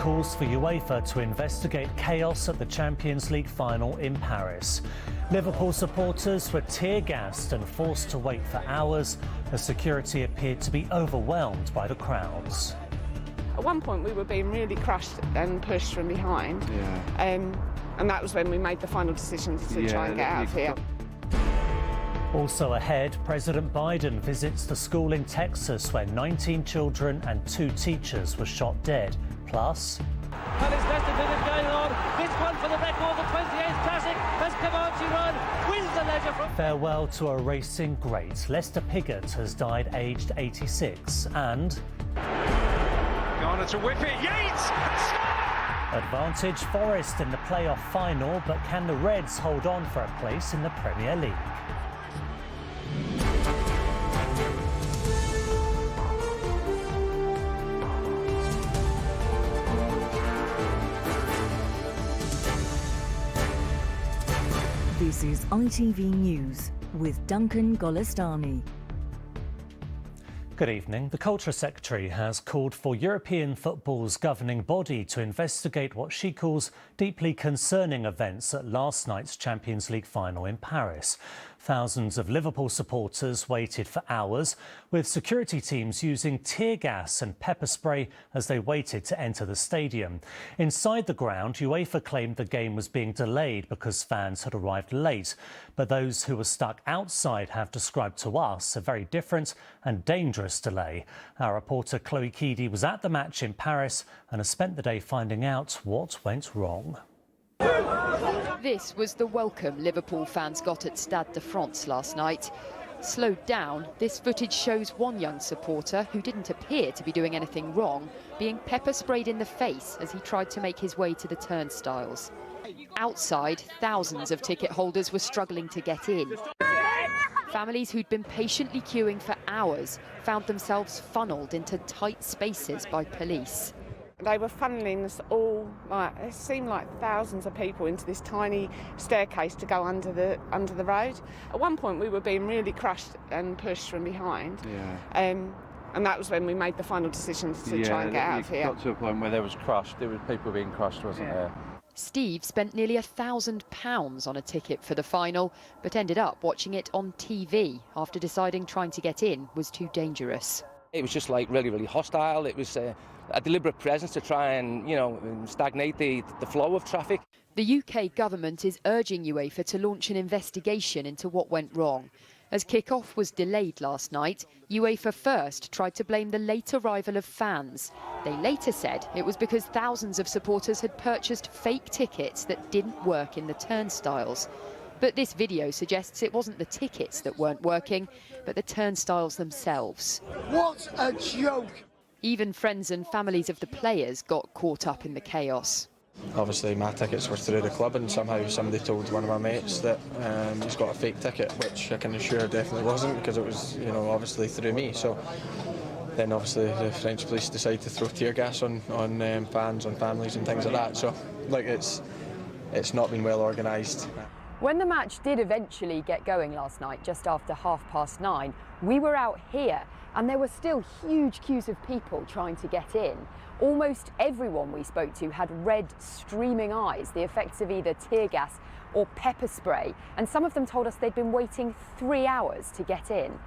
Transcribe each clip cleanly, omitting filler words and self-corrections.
calls for UEFA to investigate chaos at the Champions League final in Paris. Liverpool supporters were tear-gassed and forced to wait for hours as security appeared to be overwhelmed by the crowds. At one point we were being really crushed and pushed from behind, and that was when we made the final decision to try and get out of here. Also ahead, President Biden visits the school in Texas where 19 children and 2 teachers were shot dead. Plus, Well, it's Lester Piggott going on. This one for the record, the 28th Classic has come out to run, wins the leisure from... Farewell to a racing great. Lester Piggott has died aged 86 and... Garner to whip it, Yates! Advantage Forest in the playoff final, but can the Reds hold on for a place in the Premier League? This is ITV News with Duncan Golestani. Good evening. The Culture Secretary has called for European football's governing body to investigate what she calls deeply concerning events at last night's Champions League final in Paris. Thousands of Liverpool supporters waited for hours, with security teams using tear gas and pepper spray as they waited to enter the stadium. Inside the ground, UEFA claimed the game was being delayed because fans had arrived late. But those who were stuck outside have described to us a very different and dangerous delay. Our reporter Chloe Keedy was at the match in Paris and has spent the day finding out what went wrong. This was the welcome Liverpool fans got at Stade de France last night. Slowed down, this footage shows one young supporter who didn't appear to be doing anything wrong being pepper sprayed in the face as he tried to make his way to the turnstiles. Outside, thousands of ticket holders were struggling to get in. Families who'd been patiently queuing for hours found themselves funneled into tight spaces by police. They were funneling us all, it seemed like thousands of people into this tiny staircase to go under the road. At one point we were being really crushed and pushed from behind, and that was when we made the final decision to try and get out of here. Got to a point where there was people being crushed, wasn't there? Steve spent nearly £1,000 on a ticket for the final, but ended up watching it on TV after deciding trying to get in was too dangerous. It was just like really, really hostile. It was a deliberate presence to try and, stagnate the flow of traffic. The UK government is urging UEFA to launch an investigation into what went wrong. As kick-off was delayed last night, UEFA first tried to blame the late arrival of fans. They later said it was because thousands of supporters had purchased fake tickets that didn't work in the turnstiles. But this video suggests it wasn't the tickets that weren't working, but the turnstiles themselves. What a joke! Even friends and families of the players got caught up in the chaos. Obviously my tickets were through the club and somehow somebody told one of my mates that he's got a fake ticket, which I can assure definitely wasn't, because it was, obviously through me. So then obviously the French police decided to throw tear gas on fans, on families and things like that. So it's not been well organised. When the match did eventually get going last night, just after 9:30, we were out here and there were still huge queues of people trying to get in. Almost everyone we spoke to had red, streaming eyes, the effects of either tear gas or pepper spray, and some of them told us they'd been waiting 3 hours to get in.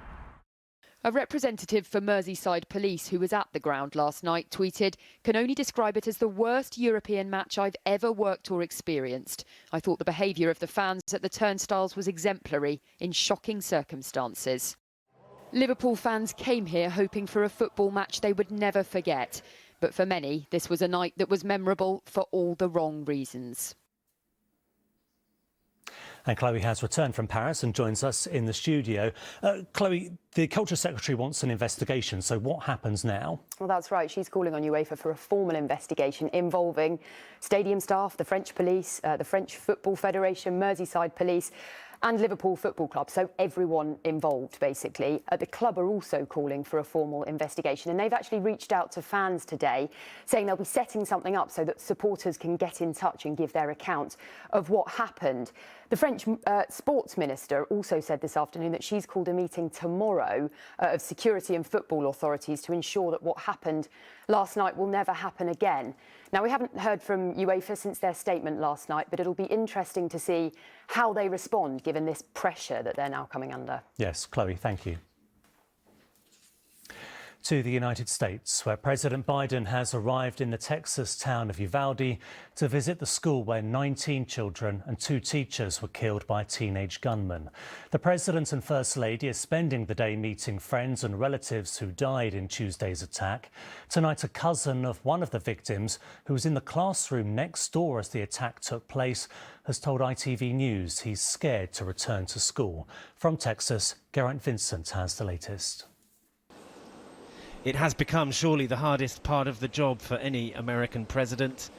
A representative for Merseyside Police who was at the ground last night tweeted, "Can only describe it as the worst European match I've ever worked or experienced. I thought the behaviour of the fans at the turnstiles was exemplary in shocking circumstances." Liverpool fans came here hoping for a football match they would never forget. But for many, this was a night that was memorable for all the wrong reasons. And Chloe has returned from Paris and joins us in the studio. Chloe, the Culture Secretary wants an investigation, so what happens now? Well, that's right. She's calling on UEFA for a formal investigation involving stadium staff, the French police, the French Football Federation, Merseyside Police and Liverpool Football Club, so everyone involved, basically. The club are also calling for a formal investigation, and they've actually reached out to fans today, saying they'll be setting something up so that supporters can get in touch and give their account of what happened. The French sports minister also said this afternoon that she's called a meeting tomorrow of security and football authorities to ensure that what happened last night will never happen again. Now, we haven't heard from UEFA since their statement last night, but it'll be interesting to see how they respond given this pressure that they're now coming under. Yes, Chloe, thank you. To the United States, where President Biden has arrived in the Texas town of Uvalde to visit the school where 19 children and 2 teachers were killed by a teenage gunman. The President and First Lady are spending the day meeting friends and relatives who died in Tuesday's attack. Tonight, a cousin of one of the victims, who was in the classroom next door as the attack took place, has told ITV News he's scared to return to school. From Texas, Geraint Vincent has the latest. It has become surely the hardest part of the job for any American president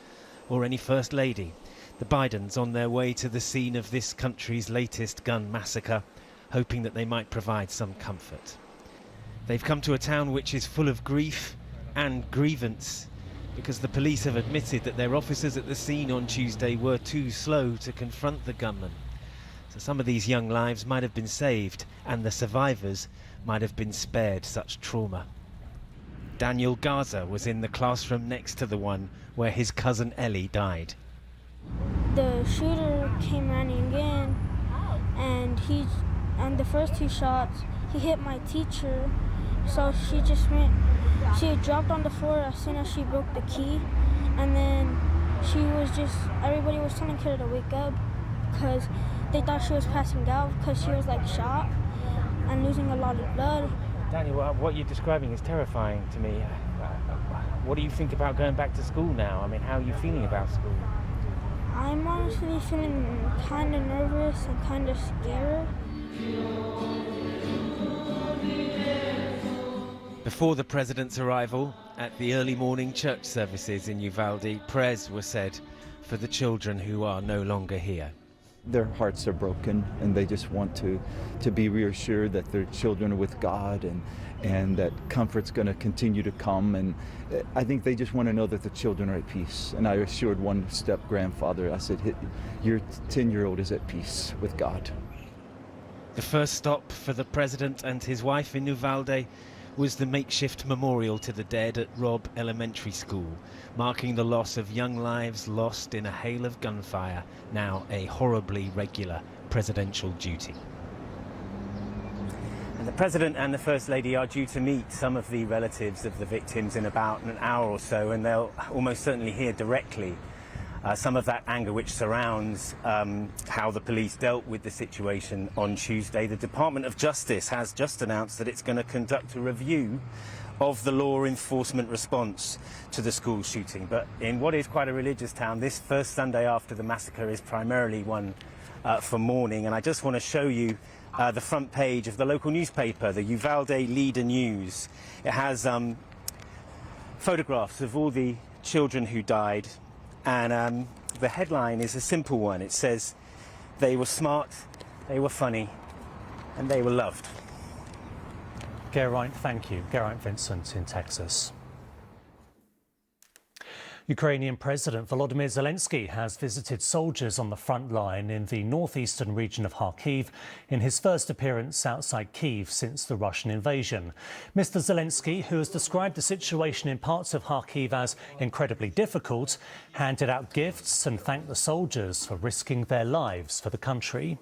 or any First Lady. The Bidens on their way to the scene of this country's latest gun massacre, hoping that they might provide some comfort. They've come to a town which is full of grief and grievance because the police have admitted that their officers at the scene on Tuesday were too slow to confront the gunman. So some of these young lives might have been saved and the survivors might have been spared such trauma. Daniel Garza was in the classroom next to the one where his cousin Ellie died. The shooter came running in, and on the first 2 shots, he hit my teacher. So she dropped on the floor as soon as she broke the key, and then everybody was telling her to wake up because they thought she was passing out because she was like shot and losing a lot of blood. Daniel, what you're describing is terrifying to me. What do you think about going back to school now? I mean, how are you feeling about school? I'm honestly feeling kind of nervous and kind of scared. Before the president's arrival, at the early morning church services in Uvalde, prayers were said for the children who are no longer here. Their hearts are broken and they just want to be reassured that their children are with God and that comfort's going to continue to come. And I think they just want to know that the children are at peace. And I assured one step-grandfather, I said, your 10-year-old is at peace with God. The first stop for the president and his wife in Uvalde was the makeshift memorial to the dead at Robb Elementary School, marking the loss of young lives lost in a hail of gunfire, now a horribly regular presidential duty. And the President and the First Lady are due to meet some of the relatives of the victims in about an hour or so, and they'll almost certainly hear directly some of that anger which surrounds how the police dealt with the situation on Tuesday. The Department of Justice has just announced that it's going to conduct a review of the law enforcement response to the school shooting. But in what is quite a religious town, this first Sunday after the massacre is primarily one for mourning. And I just want to show you the front page of the local newspaper, the Uvalde Leader News. It has photographs of all the children who died. And the headline is a simple one. It says, "They were smart, they were funny, and they were loved." Geraint, thank you. Geraint Vincent in Texas. Ukrainian President Volodymyr Zelensky has visited soldiers on the front line in the northeastern region of Kharkiv in his first appearance outside Kyiv since the Russian invasion. Mr. Zelensky, who has described the situation in parts of Kharkiv as incredibly difficult, handed out gifts and thanked the soldiers for risking their lives for the country.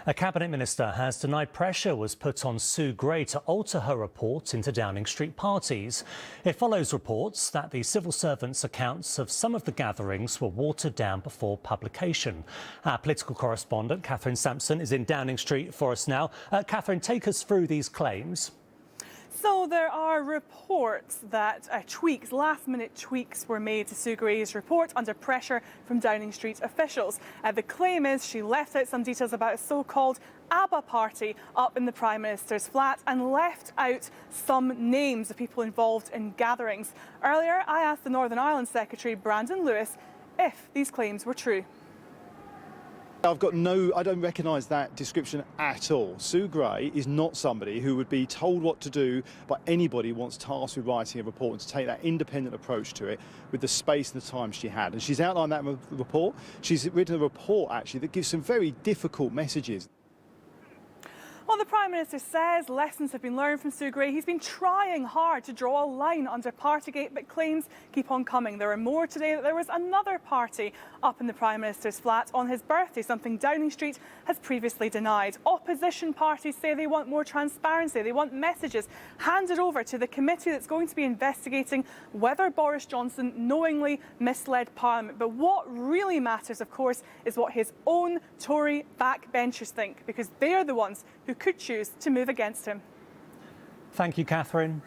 A cabinet minister has denied pressure was put on Sue Gray to alter her report into Downing Street parties. It follows reports that the civil servant's accounts of some of the gatherings were watered down before publication. Our political correspondent, Catherine Sampson, is in Downing Street for us now. Catherine, take us through these claims. So there are reports that last-minute tweaks were made to Sue Gray's report under pressure from Downing Street officials. The claim is she left out some details about a so-called ABBA party up in the Prime Minister's flat and left out some names of people involved in gatherings. Earlier, I asked the Northern Ireland Secretary, Brandon Lewis, if these claims were true. I don't recognise that description at all. Sue Gray is not somebody who would be told what to do by anybody who wants tasked with writing a report, and to take that independent approach to it with the space and the time she had. And she's outlined that in the report. She's written a report, actually, that gives some very difficult messages. Well, the Prime Minister says lessons have been learned from Sue Gray. He's been trying hard to draw a line under Partygate, but claims keep on coming. There are more today that there was another party up in the Prime Minister's flat on his birthday, something Downing Street has previously denied. Opposition parties say they want more transparency. They want messages handed over to the committee that's going to be investigating whether Boris Johnson knowingly misled Parliament. But what really matters, of course, is what his own Tory backbenchers think, because they're the ones who could choose to move against him. Thank you, Catherine.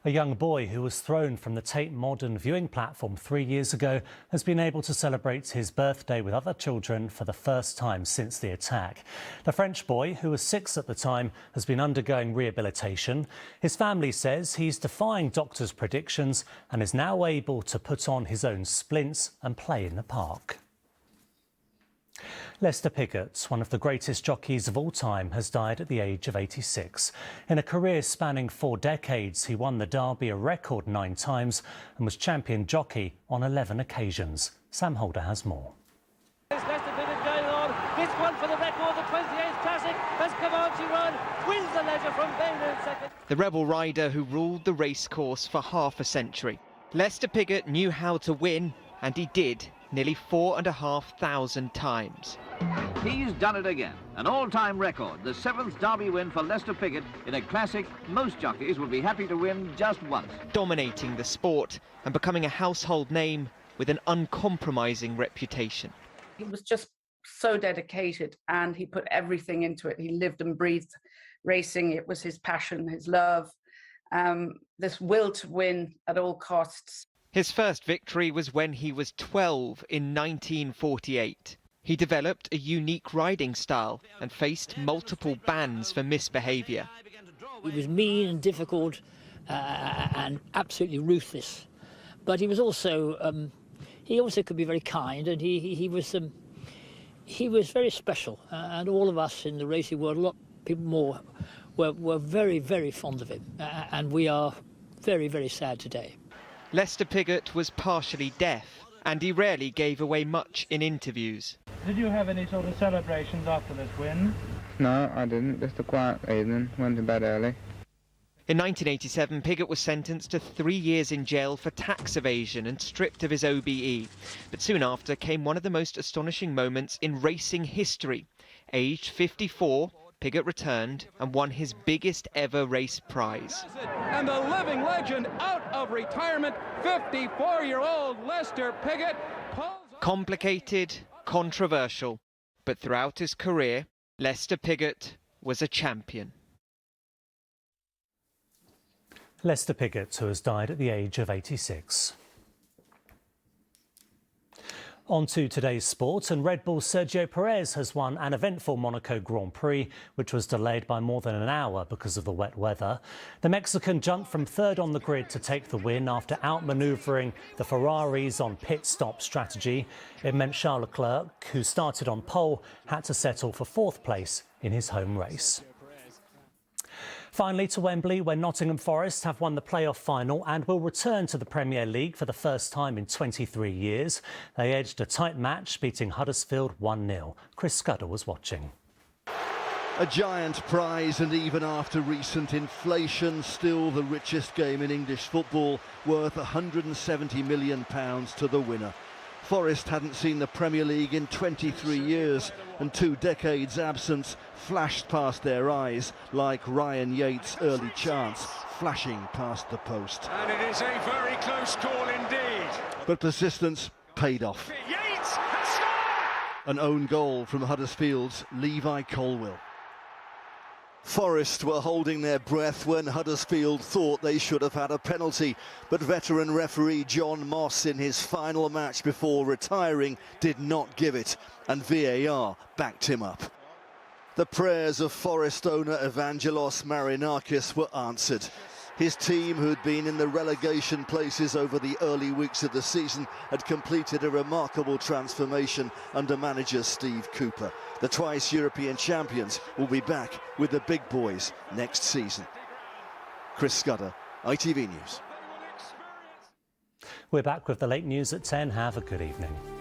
A young boy who was thrown from the Tate Modern viewing platform 3 years ago has been able to celebrate his birthday with other children for the first time since the attack. The French boy, who was 6 at the time, has been undergoing rehabilitation. His family says he's defying doctors' predictions and is now able to put on his own splints and play in the park. Lester Piggott, one of the greatest jockeys of all time, has died at the age of 86. In a career spanning 4 decades, he won the Derby a record 9 times and was champion jockey on 11 occasions. Sam Holder has more. Lester Piggott going on. This one for the record, the 28th Classic has Comanche run, wins the leisure from Baylor in second. The rebel rider who ruled the racecourse for half a century. Lester Piggott knew how to win, and he did, nearly 4,500 times. He's done it again, an all-time record, the 7th Derby win for Lester Piggott in a classic most jockeys would be happy to win just once. Dominating the sport and becoming a household name with an uncompromising reputation. He was just so dedicated and he put everything into it. He lived and breathed racing. It was his passion, his love, this will to win at all costs. His first victory was when he was 12 in 1948. He developed a unique riding style and faced multiple bans for misbehaviour. He was mean and difficult and absolutely ruthless, but he was also could be very kind, and he was very special. And all of us in the racing world, a lot of people more, were very, very fond of him, and we are very, very sad today. Lester Piggott was partially deaf, and he rarely gave away much in interviews. Did you have any sort of celebrations after this win? No, I didn't. Just a quiet evening. Went to bed early. In 1987, Piggott was sentenced to 3 years in jail for tax evasion and stripped of his OBE. But soon after came one of the most astonishing moments in racing history. Aged 54, Piggott returned and won his biggest ever race prize. And the living legend out of retirement, 54-year-old Lester Piggott. Complicated, controversial, but throughout his career, Lester Piggott was a champion. Lester Piggott, who has died at the age of 86. On to today's sport, and Red Bull's Sergio Perez has won an eventful Monaco Grand Prix, which was delayed by more than an hour because of the wet weather. The Mexican jumped from 3rd on the grid to take the win after outmanoeuvring the Ferraris on pit stop strategy. It meant Charles Leclerc, who started on pole, had to settle for 4th place in his home race. Finally to Wembley, where Nottingham Forest have won the playoff final and will return to the Premier League for the first time in 23 years. They edged a tight match, beating Huddersfield 1-0. Chris Scudder was watching. A giant prize, and even after recent inflation, still the richest game in English football, worth £170 million to the winner. Forest hadn't seen the Premier League in 23 years, and 2 decades' absence flashed past their eyes like Ryan Yates' early chance flashing past the post. And it is a very close call indeed. But persistence paid off. Yates has scored! An own goal from Huddersfield's Levi Colwill. Forest were holding their breath when Huddersfield thought they should have had a penalty, but veteran referee John Moss, in his final match before retiring, did not give it, and VAR backed him up. The prayers of Forest owner Evangelos Marinakis were answered. His team, who'd been in the relegation places over the early weeks of the season, had completed a remarkable transformation under manager Steve Cooper. The twice European champions will be back with the big boys next season. Chris Scudder, ITV News. We're back with the late news at 10. Have a good evening.